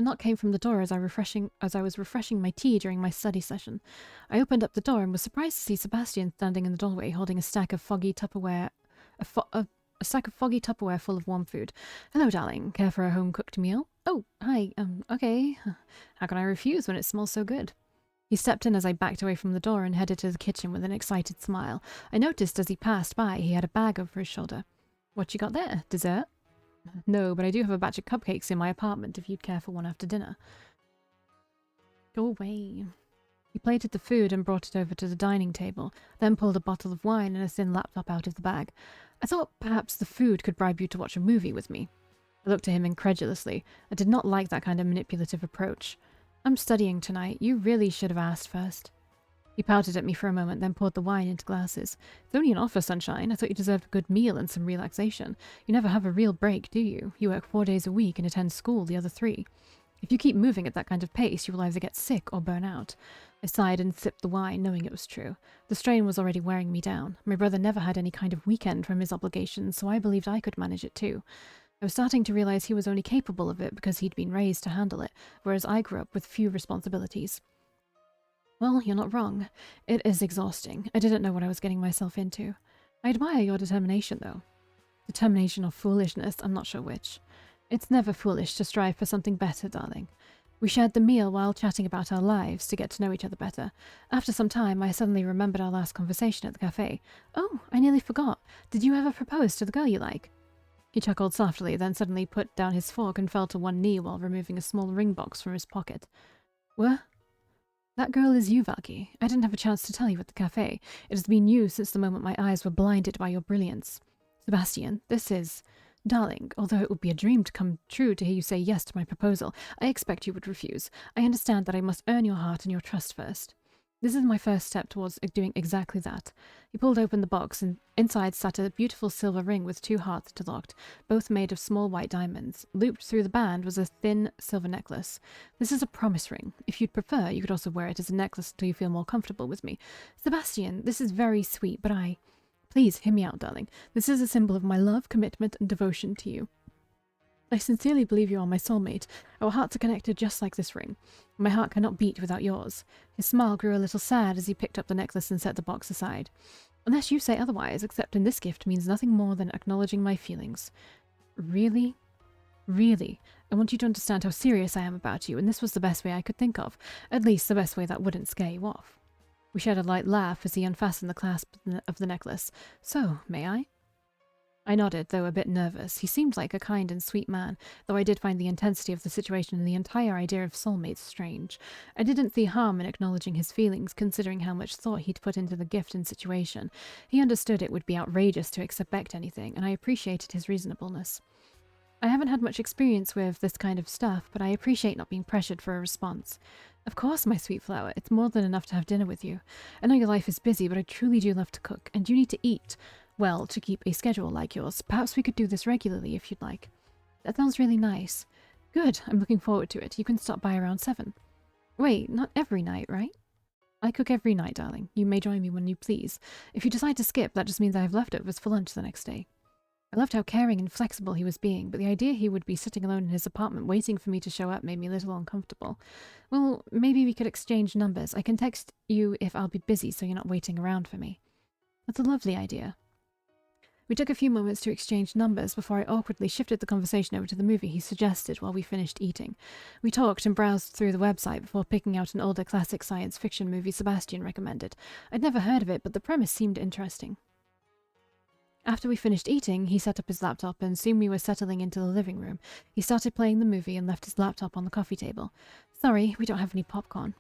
A knock came from the door as I was refreshing my tea during my study session. I opened up the door and was surprised to see Sebastian standing in the doorway holding a stack of foggy Tupperware a stack of foggy Tupperware full of warm food. Hello, darling. Care for a home-cooked meal? Oh, hi. Okay. How can I refuse when it smells so good? He stepped in as I backed away from the door and headed to the kitchen with an excited smile. I noticed as he passed by he had a bag over his shoulder. What you got there? Dessert? No, but I do have a batch of cupcakes in my apartment if you'd care for one after dinner. Go away. He plated the food and brought it over to the dining table, then pulled a bottle of wine and a thin laptop out of the bag. I thought perhaps the food could bribe you to watch a movie with me. I looked at him incredulously. I did not like that kind of manipulative approach. I'm studying tonight. You really should have asked first. He pouted at me for a moment, then poured the wine into glasses. It's only an offer, sunshine. I thought you deserved a good meal and some relaxation. You never have a real break, do you? You work 4 days a week and attend school the other 3. If you keep moving at that kind of pace, you will either get sick or burn out. I sighed and sipped the wine, knowing it was true. The strain was already wearing me down. My brother never had any kind of weekend from his obligations, so I believed I could manage it too. I was starting to realize he was only capable of it because he'd been raised to handle it, whereas I grew up with few responsibilities. Well, you're not wrong. It is exhausting. I didn't know what I was getting myself into. I admire your determination, though. Determination or foolishness, I'm not sure which. It's never foolish to strive for something better, darling. We shared the meal while chatting about our lives to get to know each other better. After some time, I suddenly remembered our last conversation at the cafe. Oh, I nearly forgot. Did you ever propose to the girl you like? He chuckled softly, then suddenly put down his fork and fell to one knee while removing a small ring box from his pocket. What? That girl is you, Valkii. I didn't have a chance to tell you at the cafe. It has been you since the moment my eyes were blinded by your brilliance. Sebastian, this is... Darling, although it would be a dream to come true to hear you say yes to my proposal, I expect you would refuse. I understand that I must earn your heart and your trust first. This is my first step towards doing exactly that. He pulled open the box, and inside sat a beautiful silver ring with 2 hearts interlocked, both made of small white diamonds. Looped through the band was a thin silver necklace. This is a promise ring. If you'd prefer, you could also wear it as a necklace until you feel more comfortable with me. Sebastian, this is very sweet, but Please, hear me out, darling. This is a symbol of my love, commitment, and devotion to you. I sincerely believe you are my soulmate. Our hearts are connected just like this ring. My heart cannot beat without yours. His smile grew a little sad as he picked up the necklace and set the box aside. Unless you say otherwise, accepting this gift means nothing more than acknowledging my feelings. Really? Really? I want you to understand how serious I am about you, and this was the best way I could think of. At least the best way that wouldn't scare you off. We shared a light laugh as he unfastened the clasp of the necklace. So, may I? I nodded, though a bit nervous. He seemed like a kind and sweet man, though I did find the intensity of the situation and the entire idea of soulmates strange. I didn't see harm in acknowledging his feelings, considering how much thought he'd put into the gift and situation. He understood it would be outrageous to expect anything, and I appreciated his reasonableness. I haven't had much experience with this kind of stuff, but I appreciate not being pressured for a response. Of course, my sweet flower, it's more than enough to have dinner with you. I know your life is busy, but I truly do love to cook, and you need to eat. Well, to keep a schedule like yours. Perhaps we could do this regularly if you'd like. That sounds really nice. Good, I'm looking forward to it. You can stop by around 7. Wait, not every night, right? I cook every night, darling. You may join me when you please. If you decide to skip, that just means I have leftovers for lunch the next day. I loved how caring and flexible he was being, but the idea he would be sitting alone in his apartment waiting for me to show up made me a little uncomfortable. Well, maybe we could exchange numbers. I can text you if I'll be busy so you're not waiting around for me. That's a lovely idea. We took a few moments to exchange numbers before I awkwardly shifted the conversation over to the movie he suggested while we finished eating. We talked and browsed through the website before picking out an older classic science fiction movie Sebastian recommended. I'd never heard of it, but the premise seemed interesting. After we finished eating, he set up his laptop and soon we were settling into the living room. He started playing the movie and left his laptop on the coffee table. Sorry, we don't have any popcorn.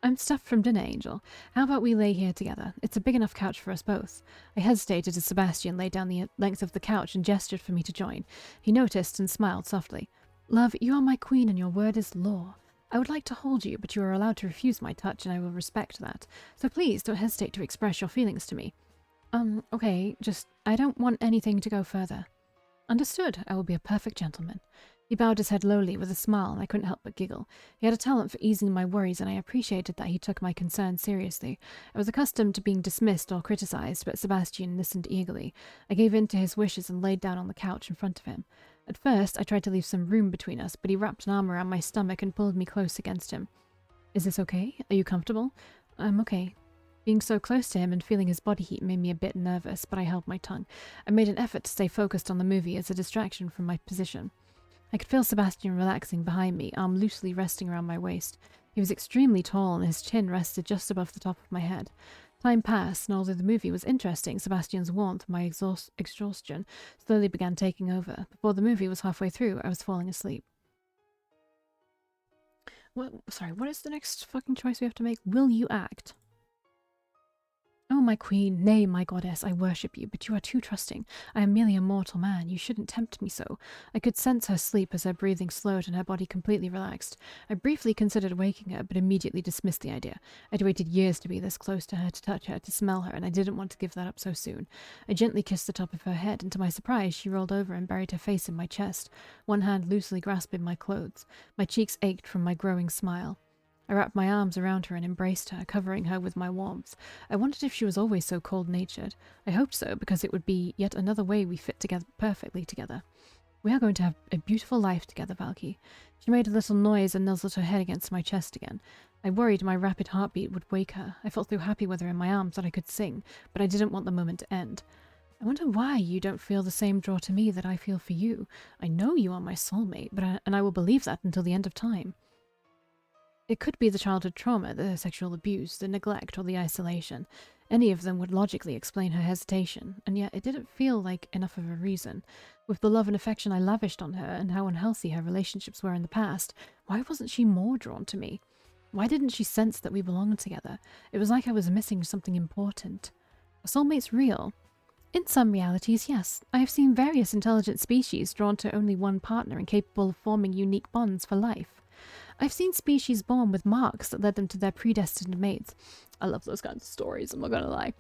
I'm stuffed from dinner, Angel. How about we lay here together? It's a big enough couch for us both. I hesitated as Sebastian laid down the length of the couch and gestured for me to join. He noticed and smiled softly. Love, you are my queen and your word is law. I would like to hold you, but you are allowed to refuse my touch and I will respect that. So please don't hesitate to express your feelings to me. Okay, I don't want anything to go further. Understood. I will be a perfect gentleman. He bowed his head lowly with a smile, and I couldn't help but giggle. He had a talent for easing my worries, and I appreciated that he took my concerns seriously. I was accustomed to being dismissed or criticized, but Sebastian listened eagerly. I gave in to his wishes and laid down on the couch in front of him. At first, I tried to leave some room between us, but he wrapped an arm around my stomach and pulled me close against him. Is this okay? Are you comfortable? I'm okay. Being so close to him and feeling his body heat made me a bit nervous, but I held my tongue. I made an effort to stay focused on the movie as a distraction from my position. I could feel Sebastian relaxing behind me, arm loosely resting around my waist. He was extremely tall, and his chin rested just above the top of my head. Time passed, and although the movie was interesting, Sebastian's warmth and my exhaustion slowly began taking over. Before the movie was halfway through, I was falling asleep. What is the next fucking choice we have to make? Will you act? Oh, my queen, nay, my goddess, I worship you, but you are too trusting. I am merely a mortal man. You shouldn't tempt me so. I could sense her sleep as her breathing slowed and her body completely relaxed. I briefly considered waking her, but immediately dismissed the idea. I'd waited years to be this close to her, to touch her, to smell her, and I didn't want to give that up so soon. I gently kissed the top of her head, and to my surprise, she rolled over and buried her face in my chest, one hand loosely grasping my clothes. My cheeks ached from my growing smile. I wrapped my arms around her and embraced her, covering her with my warmth. I wondered if she was always so cold-natured. I hoped so, because it would be yet another way we fit together perfectly together. We are going to have a beautiful life together, Valkii. She made a little noise and nuzzled her head against my chest again. I worried my rapid heartbeat would wake her. I felt so happy with her in my arms that I could sing, but I didn't want the moment to end. I wonder why you don't feel the same draw to me that I feel for you. I know you are my soulmate, and I will believe that until the end of time. It could be the childhood trauma, the sexual abuse, the neglect, or the isolation. Any of them would logically explain her hesitation, and yet it didn't feel like enough of a reason. With the love and affection I lavished on her and how unhealthy her relationships were in the past, why wasn't she more drawn to me? Why didn't she sense that we belonged together? It was like I was missing something important. Are soulmates real? In some realities, yes. I have seen various intelligent species drawn to only one partner and capable of forming unique bonds for life. I've seen species born with marks that led them to their predestined mates. I love those kinds of stories, I'm not gonna lie.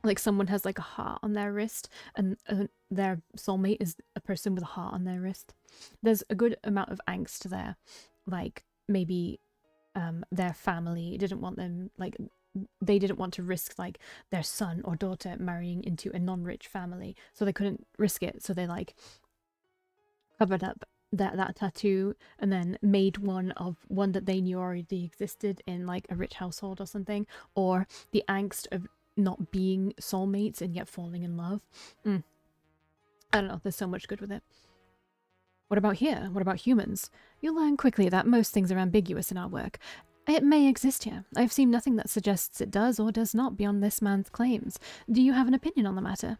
Like someone has like a heart on their wrist and their soulmate is a person with a heart on their wrist. There's a good amount of angst there. Like maybe their family didn't want them, like they didn't want to risk like their son or daughter marrying into a non-rich family, so they couldn't risk it, so they like covered up that tattoo and then made one that they knew already existed in like a rich household or something, or the angst of not being soulmates and yet falling in love. I don't know, there's so much good with it. What about here? What about humans? You'll learn quickly that most things are ambiguous in our work. It may exist here. I have seen nothing that suggests it does or does not beyond this man's claims. Do you have an opinion on the matter?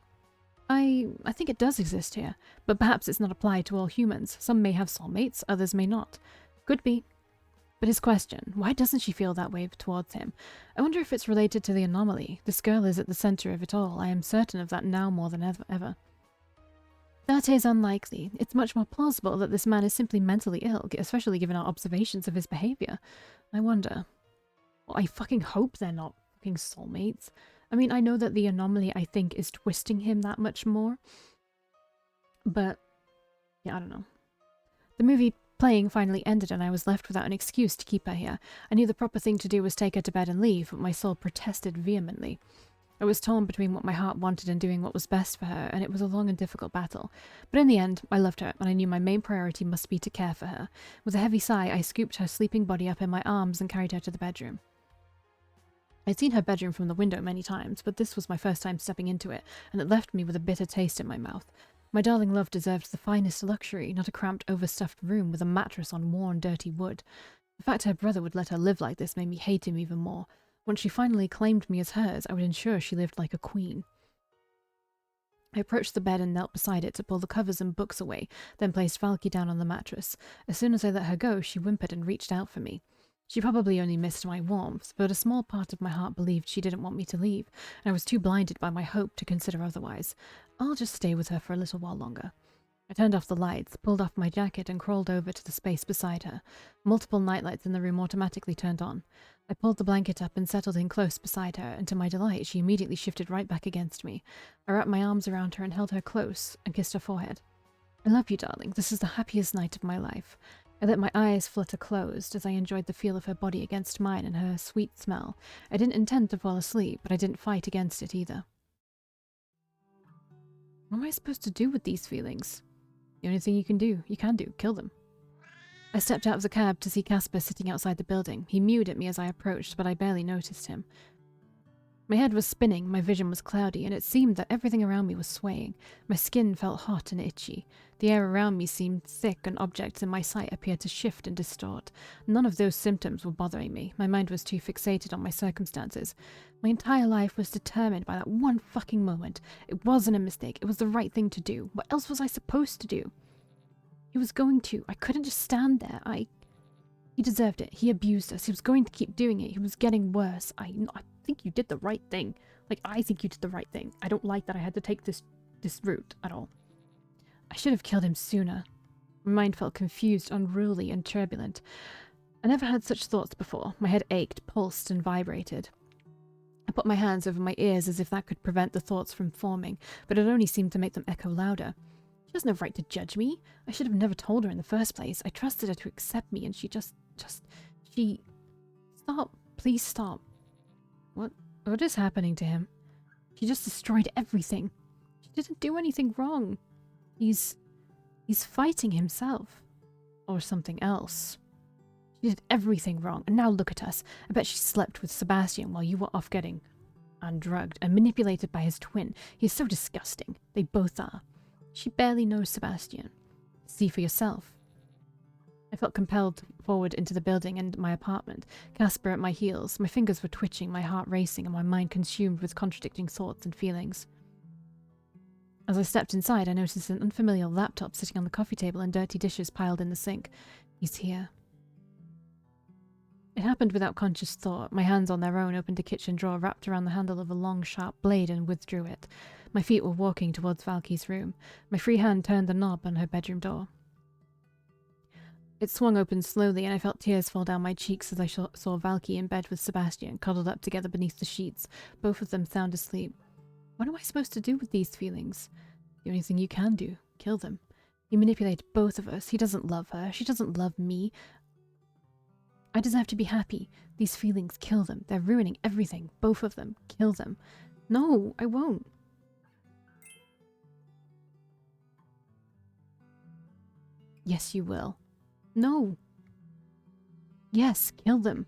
I think it does exist here, but perhaps it's not applied to all humans. Some may have soulmates, others may not. Could be. But his question, why doesn't she feel that way towards him? I wonder if it's related to the anomaly. This girl is at the center of it all. I am certain of that now more than ever. That is unlikely. It's much more plausible that this man is simply mentally ill, especially given our observations of his behavior. I wonder. Well, I fucking hope they're not fucking soulmates. I mean, I know that the anomaly, I think, is twisting him that much more. But, yeah, I don't know. The movie playing finally ended and I was left without an excuse to keep her here. I knew the proper thing to do was take her to bed and leave, but my soul protested vehemently. I was torn between what my heart wanted and doing what was best for her, and it was a long and difficult battle. But in the end, I loved her, and I knew my main priority must be to care for her. With a heavy sigh, I scooped her sleeping body up in my arms and carried her to the bedroom. I'd seen her bedroom from the window many times, but this was my first time stepping into it, and it left me with a bitter taste in my mouth. My darling love deserved the finest luxury, not a cramped, overstuffed room with a mattress on worn, dirty wood. The fact her brother would let her live like this made me hate him even more. Once she finally claimed me as hers, I would ensure she lived like a queen. I approached the bed and knelt beside it to pull the covers and books away, then placed Valkii down on the mattress. As soon as I let her go, she whimpered and reached out for me. She probably only missed my warmth, but a small part of my heart believed she didn't want me to leave, and I was too blinded by my hope to consider otherwise. I'll just stay with her for a little while longer. I turned off the lights, pulled off my jacket, and crawled over to the space beside her. Multiple nightlights in the room automatically turned on. I pulled the blanket up and settled in close beside her, and to my delight, she immediately shifted right back against me. I wrapped my arms around her and held her close and kissed her forehead. I love you, darling. This is the happiest night of my life. I let my eyes flutter closed as I enjoyed the feel of her body against mine and her sweet smell. I didn't intend to fall asleep, but I didn't fight against it either. What am I supposed to do with these feelings? The only thing you can do, kill them. I stepped out of the cab to see Casper sitting outside the building. He mewed at me as I approached, but I barely noticed him. My head was spinning, my vision was cloudy, and it seemed that everything around me was swaying. My skin felt hot and itchy. The air around me seemed thick, and objects in my sight appeared to shift and distort. None of those symptoms were bothering me. My mind was too fixated on my circumstances. My entire life was determined by that one fucking moment. It wasn't a mistake. It was the right thing to do. What else was I supposed to do? He was going to. I couldn't just stand there. He deserved it. He abused us. He was going to keep doing it. He was getting worse. I think you did the right thing. Like, I think you did the right thing. I don't like that I had to take this route at all. I should have killed him sooner. My mind felt confused, unruly, and turbulent. I never had such thoughts before. My head ached, pulsed, and vibrated. I put my hands over my ears as if that could prevent the thoughts from forming, but it only seemed to make them echo louder. She has no right to judge me. I should have never told her in the first place. I trusted her to accept me, and she she... Stop. Please stop. What is happening to him? She just destroyed everything. She didn't do anything wrong. He's fighting himself. Or something else. She did everything wrong, and now look at us. I bet she slept with Sebastian while you were off getting undrugged and manipulated by his twin. He is so disgusting. They both are. She barely knows Sebastian. See for yourself. I felt compelled forward into the building and my apartment, Casper at my heels. My fingers were twitching, my heart racing, and my mind consumed with contradicting thoughts and feelings. As I stepped inside, I noticed an unfamiliar laptop sitting on the coffee table and dirty dishes piled in the sink. He's here. It happened without conscious thought. My hands on their own opened a kitchen drawer, wrapped around the handle of a long, sharp blade, and withdrew it. My feet were walking towards Valkie's room. My free hand turned the knob on her bedroom door. It swung open slowly, and I felt tears fall down my cheeks as I saw Valkii in bed with Sebastian, cuddled up together beneath the sheets, both of them sound asleep. What am I supposed to do with these feelings? The only thing you can do, kill them. He manipulated both of us. He doesn't love her. She doesn't love me. I deserve to be happy. These feelings, kill them. They're ruining everything. Both of them. Kill them. No, I won't. Yes, you will. No. Yes, kill them.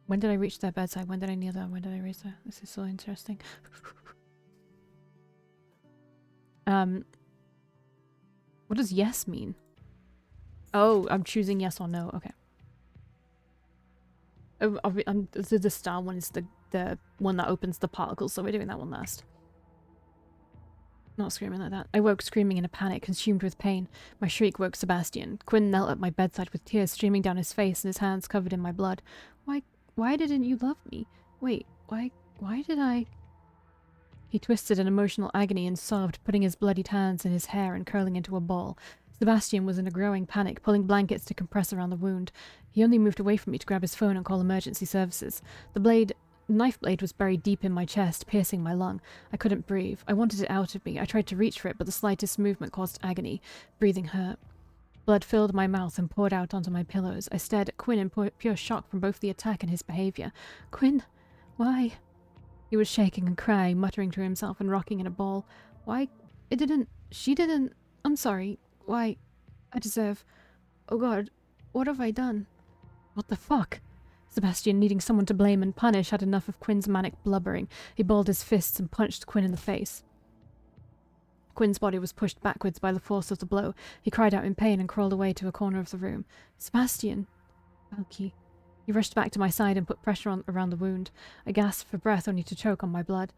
When did I reach their bedside? When did I kneel down? When did I raise her? This is so interesting. What does yes mean? Oh, I'm choosing yes or no. Okay. Oh, the star one is the one that opens the particles, so we're doing that one last. Not screaming like that. I woke screaming in a panic, consumed with pain. My shriek woke Sebastian. Quinn knelt at my bedside with tears streaming down his face and his hands covered in my blood. Why didn't you love me? Wait, why did I... He twisted in emotional agony and sobbed, putting his bloodied hands in his hair and curling into a ball. Sebastian was in a growing panic, pulling blankets to compress around the wound. He only moved away from me to grab his phone and call emergency services. The knife blade was buried deep in my chest, piercing my lung. I couldn't breathe. I wanted it out of me. I tried to reach for it, but the slightest movement caused agony. Breathing hurt. Blood filled my mouth and poured out onto my pillows. I stared at Quinn in pure shock from both the attack and his behavior. Quinn, why? He was shaking and crying, muttering to himself and rocking in a ball. Why? She didn't. I'm sorry. Why? I deserve. Oh God, what have I done? What the fuck? Sebastian, needing someone to blame and punish, had enough of Quinn's manic blubbering. He balled his fists and punched Quinn in the face. Quinn's body was pushed backwards by the force of the blow. He cried out in pain and crawled away to a corner of the room. Sebastian! Valkii. He rushed back to my side and put pressure around the wound. I gasped for breath, only to choke on my blood.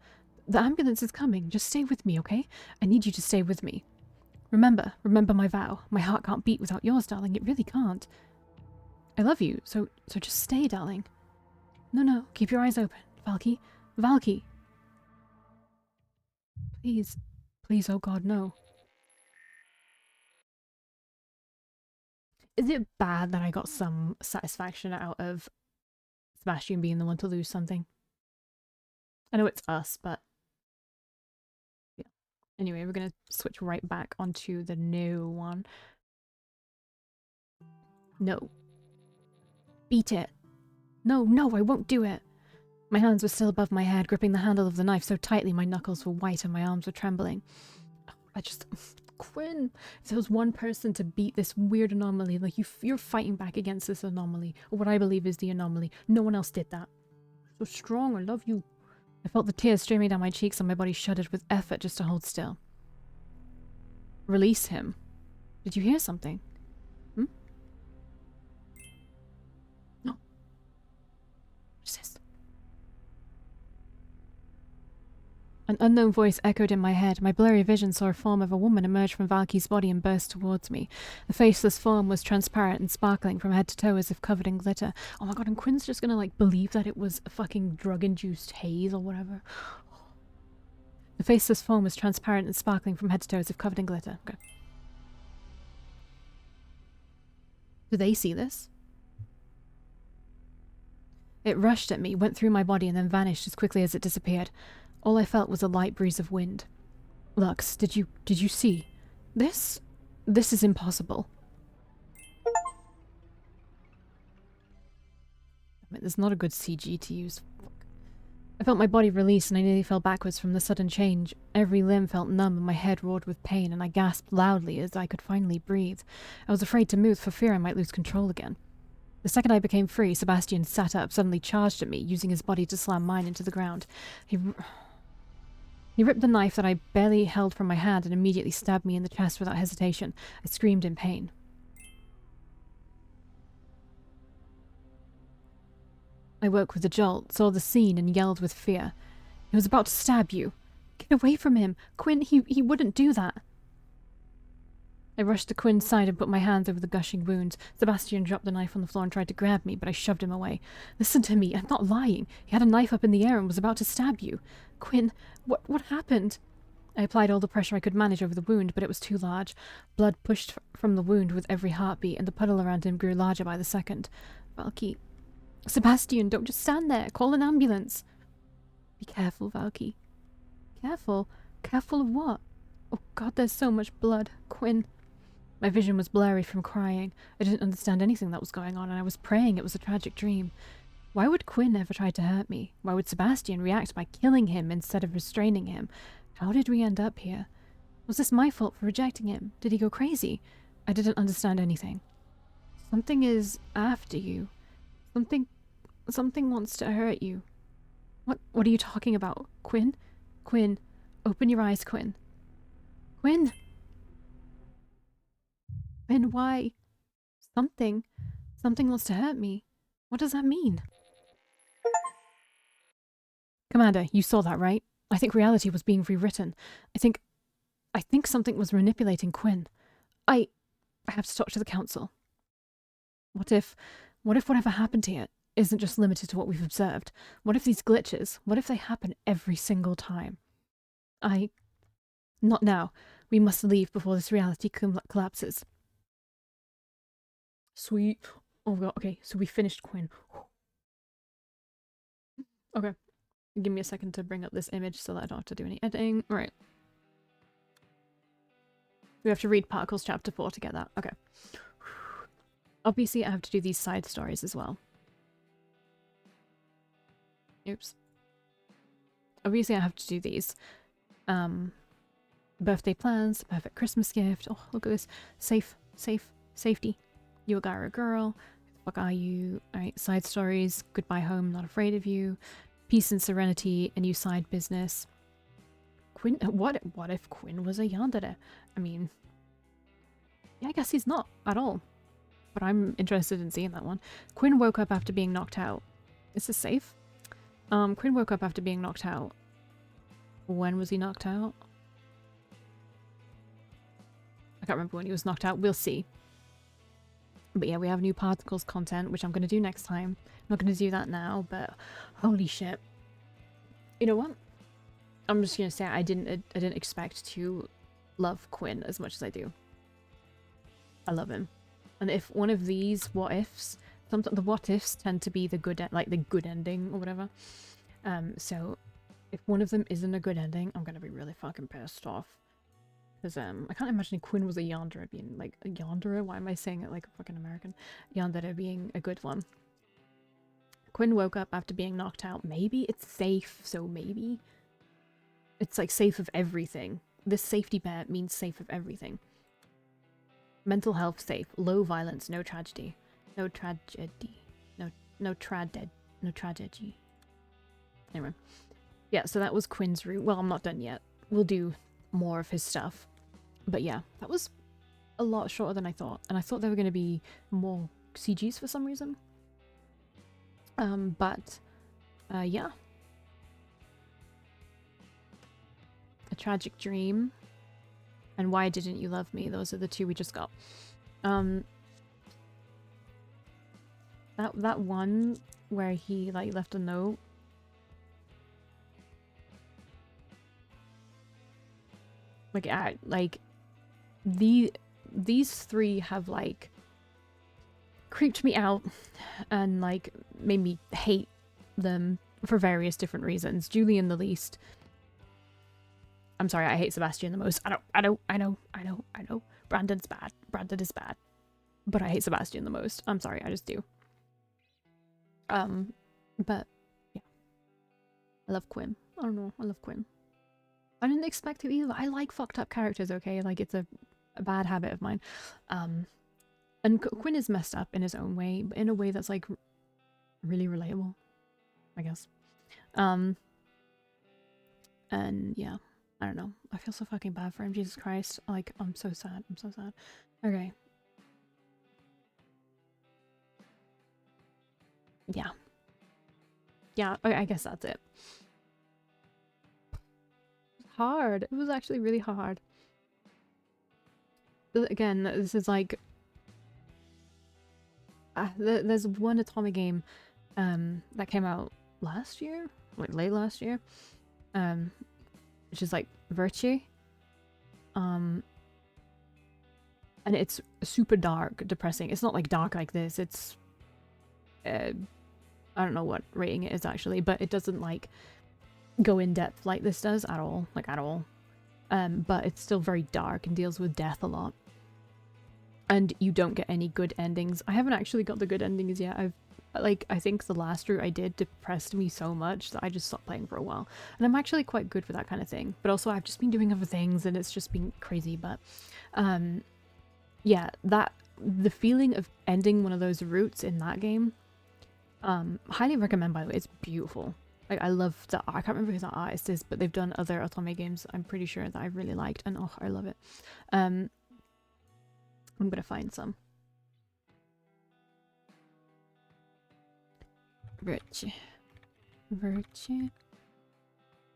The ambulance is coming. Just stay with me, okay? I need you to stay with me. Remember my vow. My heart can't beat without yours, darling. It really can't. I love you, so just stay, darling. No, keep your eyes open. Valkii. Valkii! Please, oh God, no. Is it bad that I got some satisfaction out of Sebastian being the one to lose something? I know it's us, but... yeah. Anyway, we're gonna switch right back onto the new one. No. Beat it. No, no, I won't do it. My hands were still above my head, gripping the handle of the knife so tightly my knuckles were white and my arms were trembling. Quinn, if there was one person to beat this weird anomaly, like you're fighting back against this anomaly, or what I believe is the anomaly, no one else did that. So strong, I love you. I felt the tears streaming down my cheeks and my body shuddered with effort just to hold still. Release him. Did you hear something? Hmm? No. What is this? An unknown voice echoed in my head. My blurry vision saw a form of a woman emerge from Valky's body and burst towards me. The faceless form was transparent and sparkling from head to toe as if covered in glitter. Oh my god, and Quinn's just gonna like believe that it was a fucking drug-induced haze or whatever. The faceless form was transparent and sparkling from head to toe as if covered in glitter. Okay. Do they see this? It rushed at me, went through my body, and then vanished as quickly as it disappeared. All I felt was a light breeze of wind. Lux, did you see? This is impossible. I mean, there's not a good CG to use. Fuck. I felt my body release and I nearly fell backwards from the sudden change. Every limb felt numb and my head roared with pain, and I gasped loudly as I could finally breathe. I was afraid to move for fear I might lose control again. The second I became free, Sebastian sat up, suddenly charged at me, using his body to slam mine into the ground. He ripped the knife that I barely held from my hand and immediately stabbed me in the chest without hesitation. I screamed in pain. I woke with a jolt, saw the scene, and yelled with fear. He was about to stab you. Get away from him! Quinn, he wouldn't do that! I rushed to Quinn's side and put my hands over the gushing wounds. Sebastian dropped the knife on the floor and tried to grab me, but I shoved him away. Listen to me, I'm not lying. He had a knife up in the air and was about to stab you. Quinn, what happened? I applied all the pressure I could manage over the wound, but it was too large. Blood pushed from the wound with every heartbeat, and the puddle around him grew larger by the second. Valkii. Sebastian, don't just stand there. Call an ambulance. Be careful, Valkii. Careful? Careful of what? Oh god, there's so much blood. Quinn. My vision was blurry from crying. I didn't understand anything that was going on, and I was praying it was a tragic dream. Why would Quinn ever try to hurt me? Why would Sebastian react by killing him instead of restraining him? How did we end up here? Was this my fault for rejecting him? Did he go crazy? I didn't understand anything. Something is after you. Something wants to hurt you. What are you talking about? Quinn? Quinn, open your eyes, Quinn. Quinn! Quinn, why? Something wants to hurt me. What does that mean? Commander, you saw that, right? I think reality was being rewritten. I think something was manipulating Quinn. I have to talk to the council. What if whatever happened here isn't just limited to what we've observed? What if these glitches, what if they happen every single time? Not now. We must leave before this reality collapses. Sweet. Oh god, okay, so we finished Quinn. Okay. Give me a second to bring up this image so that I don't have to do any editing. Right. We have to read Particles Chapter 4 to get that. Okay. Obviously, I have to do these side stories as well. Oops. Obviously, I have to do these. Birthday plans, perfect Christmas gift. Oh, look at this. Safety. You a guy or a girl? Who the fuck are you? Alright, side stories. Goodbye home, not afraid of you. Peace and serenity, a new side business. Quinn, what if Quinn was a yandere? I mean, yeah, I guess he's not at all. But I'm interested in seeing that one. Quinn woke up after being knocked out. Is this safe? Quinn woke up after being knocked out. When was he knocked out? I can't remember when he was knocked out. We'll see. But yeah, we have new Particles content, which I'm going to do next time. I'm not going to do that now, but holy shit. You know what? I'm just going to say I didn't expect to love Quinn as much as I do. I love him. And if one of these what ifs, sometimes the what ifs tend to be the good, like the good ending or whatever. So if one of them isn't a good ending, I'm going to be really fucking pissed off. Because I can't imagine Quinn was a yandere being like a yandere. Why am I saying it like a fucking American? Yandere being a good one. Quinn woke up after being knocked out. Maybe it's safe, so maybe it's like safe of everything. This safety bear means safe of everything. Mental health safe. Low violence. No tragedy. No tragedy. No tragedy. Anyway. Yeah, so that was Quinn's route. Well, I'm not done yet. We'll do more of his stuff. But yeah, that was a lot shorter than I thought. And I thought there were going to be more CGs for some reason. Yeah. A Tragic Dream. And Why Didn't You Love Me? Those are the two we just got. That one where he like left a note. Like these three have like creeped me out and like made me hate them for various different reasons. Julian the least. I'm sorry, I hate Sebastian the most. I know. Brandon's bad. Brandon is bad. But I hate Sebastian the most. I'm sorry, I just do. But yeah. I love Quinn. I don't know, I love Quinn. I didn't expect to either. I like fucked up characters, okay? Like, it's a bad habit of mine. And Quinn is messed up in his own way, but in a way that's, like, really relatable, I guess. And, yeah. I don't know. I feel so fucking bad for him, Jesus Christ. Like, I'm so sad. I'm so sad. Okay. Yeah. Yeah, I guess that's it. Hard. It was actually really hard. Again, this is like there's one Otome game that came out last year, like late last year, which is like Virtue, and it's super dark, depressing. It's not like dark like this. It's I don't know what rating it is actually, but it doesn't like go in depth like this does at all, like at all. But it's still very dark and deals with death a lot. And you don't get any good endings. I haven't actually got the good endings yet. I think the last route I did depressed me so much that I just stopped playing for a while. And I'm actually quite good for that kind of thing. But also I've just been doing other things and it's just been crazy. But yeah, the feeling of ending one of those routes in that game, highly recommend, by the way. It's beautiful. Like, I love the art. I can't remember who that artist is, but they've done other Otome games I'm pretty sure that I really liked, and oh, I love it. I'm gonna find some. Virtue.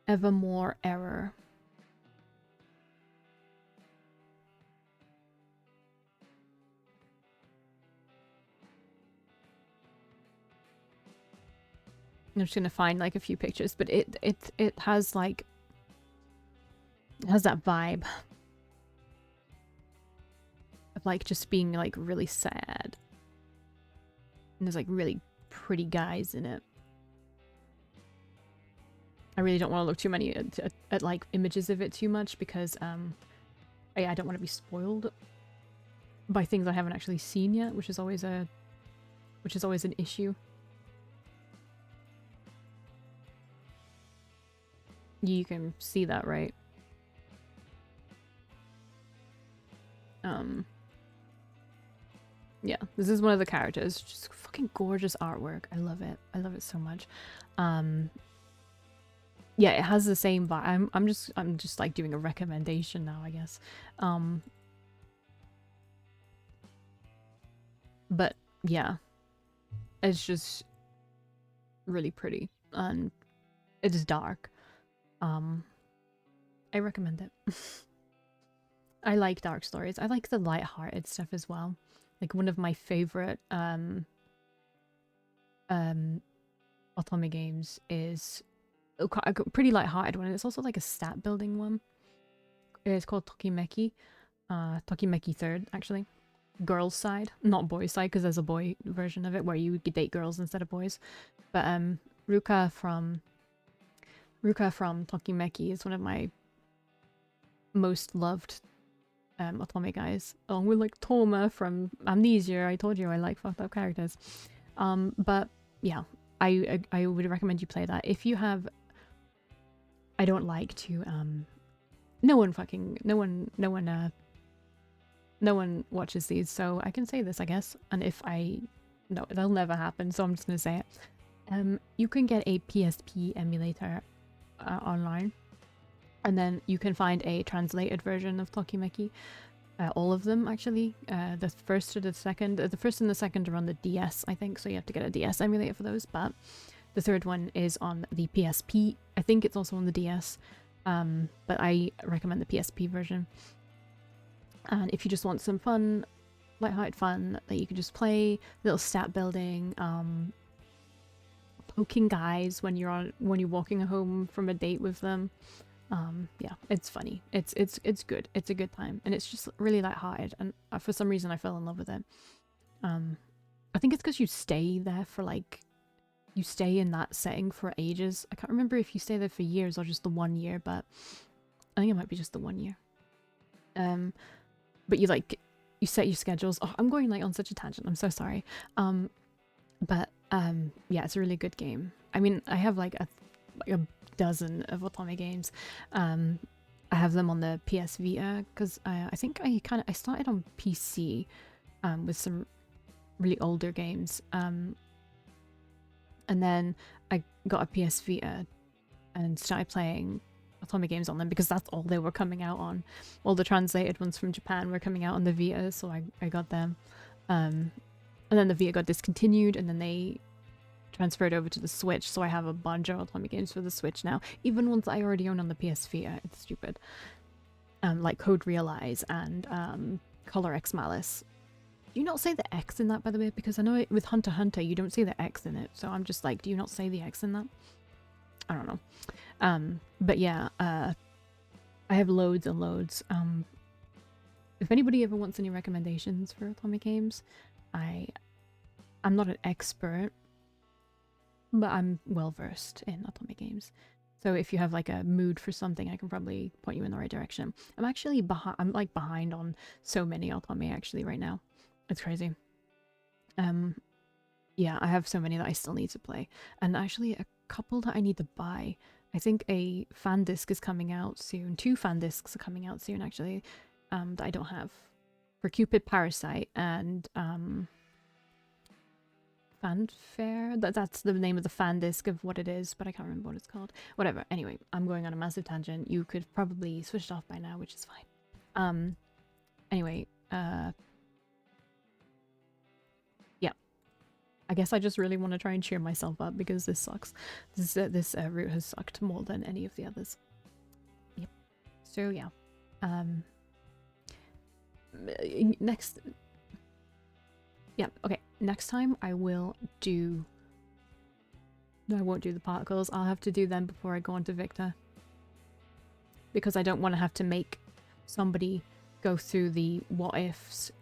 Evermore Error. I'm just gonna find like a few pictures, but it has like, it has that vibe of like just being like really sad. And there's like really pretty guys in it. I really don't want to look too many at like images of it too much because I don't want to be spoiled by things I haven't actually seen yet, which is always an issue. You can see that, right? Yeah, this is one of the characters. Just fucking gorgeous artwork. I love it. I love it so much. Yeah, it has the same vibe. I'm just like doing a recommendation now, I guess. But yeah, it's just really pretty and it is dark. I recommend it. I like dark stories. I like the light-hearted stuff as well. Like, one of my favorite Otome games is a pretty light-hearted one. It's also like a stat building one. It's called Tokimeki. Tokimeki 3rd, actually. Girls' side, not boys' side, because there's a boy version of it where you date girls instead of boys. But Ruka from Tokimeki is one of my most loved Otome guys, along with like Toma from Amnesia. I told you I like fucked up characters. But yeah, I would recommend you play that if you have. I don't like to no one watches these, so I can say this, I guess. And if I no, that'll never happen, so I'm just gonna say it. You can get a PSP emulator online, and then you can find a translated version of Tokimeki. All of them, actually. The first and the second are on the DS, I think, so you have to get a DS emulator for those, but the third one is on the PSP. I think it's also on the DS, but I recommend the PSP version. And if you just want some fun, lighthearted fun that you can just play, little stat building, poking guys when you're walking home from a date with them. Yeah, it's funny. It's good. It's a good time, and it's just really lighthearted. And for some reason, I fell in love with it. I think it's because you stay there for like, you stay in that setting for ages. I can't remember if you stay there for years or just the 1 year, but I think it might be just the 1 year. But you like, you set your schedules. Oh, I'm going like on such a tangent. I'm so sorry. But yeah, it's a really good game. I mean, I have like a dozen of Otome games. I have them on the PS Vita because I think I started on PC with some really older games. And then I got a PS Vita and started playing Otome games on them because that's all they were coming out on. All the translated ones from Japan were coming out on the Vita, so I got them. And then the Vita got discontinued, and then they transferred over to the Switch, so I have a bunch of Otome games for the Switch now. Even ones I already own on the PS Vita. It's stupid. Like Code Realize and Color X Malice. Do you not say the X in that, by the way? Because I know with Hunter x Hunter, you don't say the X in it. So I'm just like, do you not say the X in that? I don't know. But yeah, I have loads and loads. If anybody ever wants any recommendations for Otome games, I'm not an expert, but I'm well versed in Otome games. So if you have like a mood for something, I can probably point you in the right direction. I'm actually behind. I'm like behind on so many Otome actually right now. It's crazy. Yeah, I have so many that I still need to play, and actually a couple that I need to buy. I think a fan disc is coming out soon. 2 fan discs are coming out soon actually, that I don't have. For Cupid Parasite and Fanfare. That's the name of the fan disc of what it is, but I can't remember what it's called. Whatever. Anyway, I'm going on a massive tangent. You could probably switch it off by now, which is fine. Anyway, yeah. I guess I just really want to try and cheer myself up because this sucks. This route has sucked more than any of the others. Yep. So yeah. Next. Yeah. Okay. Next time I will do. No, I won't do the particles. I'll have to do them before I go on to Victor. Because I don't want to have to make somebody go through the what ifs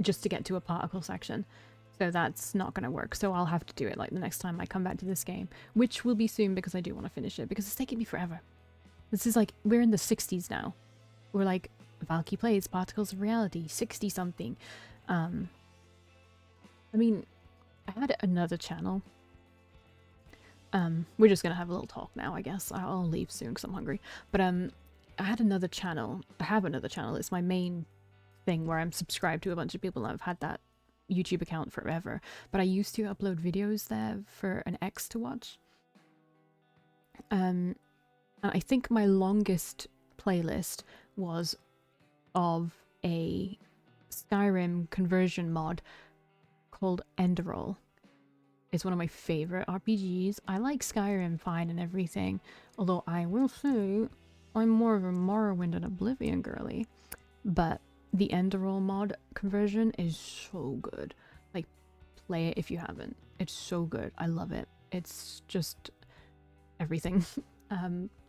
just to get to a particle section. So that's not going to work. So I'll have to do it like the next time I come back to this game, which will be soon because I do want to finish it because it's taking me forever. This is like, we're in the 60s now. We're like, Valkii plays Particles of Reality, 60 something. I mean, I had another channel. We're just gonna have a little talk now, I guess. I'll leave soon because I'm hungry. But I had another channel. I have another channel. It's my main thing where I'm subscribed to a bunch of people and I've had that YouTube account forever. But I used to upload videos there for an ex to watch. And I think my longest playlist was of a Skyrim conversion mod called Enderroll. It's one of my favorite RPGs. I like Skyrim fine and everything, although I will say I'm more of a Morrowind and Oblivion girly. But the Enderroll mod conversion is so good. Like, play it if you haven't. It's so good. I love it. It's just everything.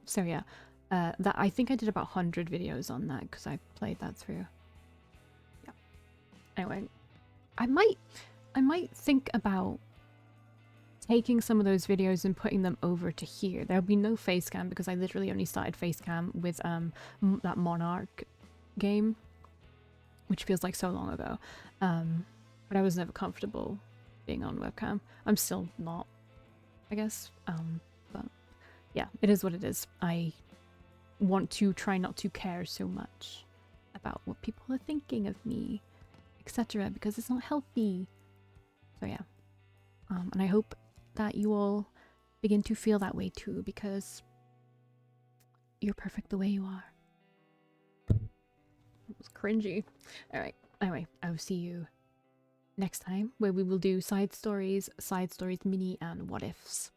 So yeah, that I think I did about 100 videos on that because I played that through. Yeah. Anyway, I might think about taking some of those videos and putting them over to here. There'll be no face cam because I literally only started face cam with that Monarch game, which feels like so long ago. But I was never comfortable being on webcam. I'm still not, I guess. But yeah, it is what it is. I want to try not to care so much about what people are thinking of me, etc., because it's not healthy. So yeah. And I hope that you all begin to feel that way too, because you're perfect the way you are. It was cringy. Alright, anyway, I will see you next time, where we will do side stories mini, and what ifs.